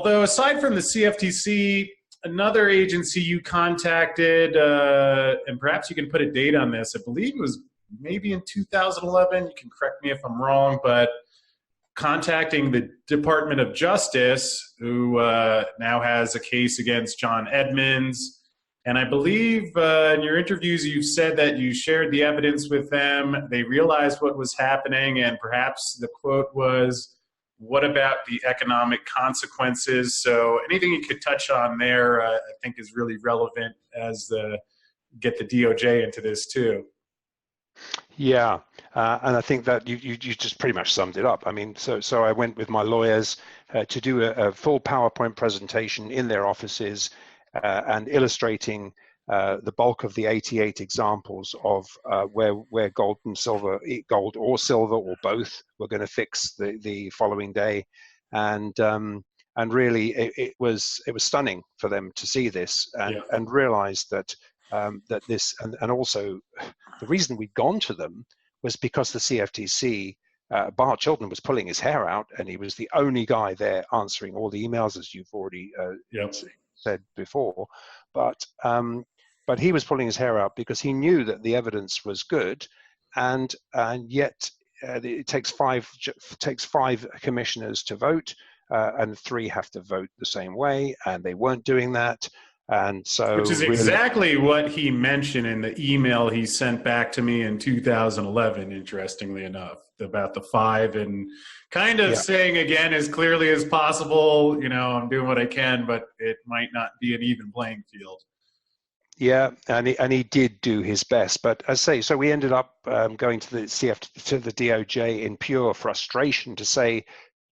Although aside from the CFTC, another agency you contacted, and perhaps you can put a date on this, I believe it was maybe in 2011, you can correct me if I'm wrong, but contacting the Department of Justice, who now has a case against John Edmonds. And I believe in your interviews, you've said that you shared the evidence with them. They realized what was happening, and perhaps the quote was, "What about the economic consequences?" So anything you could touch on there, I think is really relevant as get the DOJ into this too. Yeah, and I think that you just pretty much summed it up. I mean, so I went with my lawyers to do a full PowerPoint presentation in their offices and illustrating the bulk of the 88 examples of where gold and silver, gold or silver or both, were going to fix the following day, and really it was stunning for them to see this and realize that that this and also the reason we'd gone to them was because the CFTC, Bart Chilton was pulling his hair out, and he was the only guy there answering all the emails, as you've already said before. But he was pulling his hair out because he knew that the evidence was good, and yet it takes five commissioners to vote, and 3 have to vote the same way, and they weren't doing that. And so, which is exactly what he mentioned in the email he sent back to me in 2011, interestingly enough, about the 5, and kind of saying again as clearly as possible, you know, I'm doing what I can, but it might not be an even playing field. Yeah, and he did do his best, but as I say, so we ended up going to the DOJ in pure frustration to say,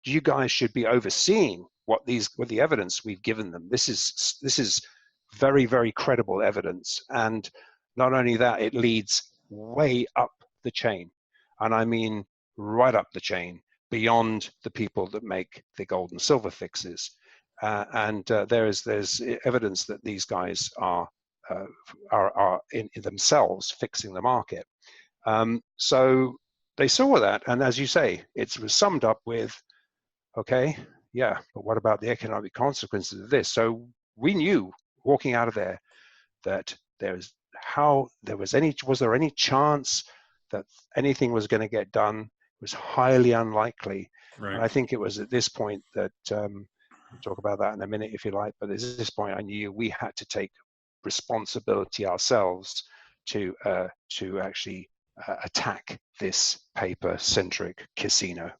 you guys should be overseeing what the evidence we've given them. This is very, very credible evidence, and not only that, it leads way up the chain, and I mean right up the chain, beyond the people that make the gold and silver fixes, and there's evidence that these guys are in themselves fixing the market. So they saw that, and as you say, it was summed up with, okay, yeah, but what about the economic consequences of this? So we knew walking out of there that was there any chance that anything was going to get done? It was highly unlikely. Right. And I think it was at this point that we'll talk about that in a minute if you like, but at this point I knew we had to take responsibility ourselves to actually attack this paper-centric casino.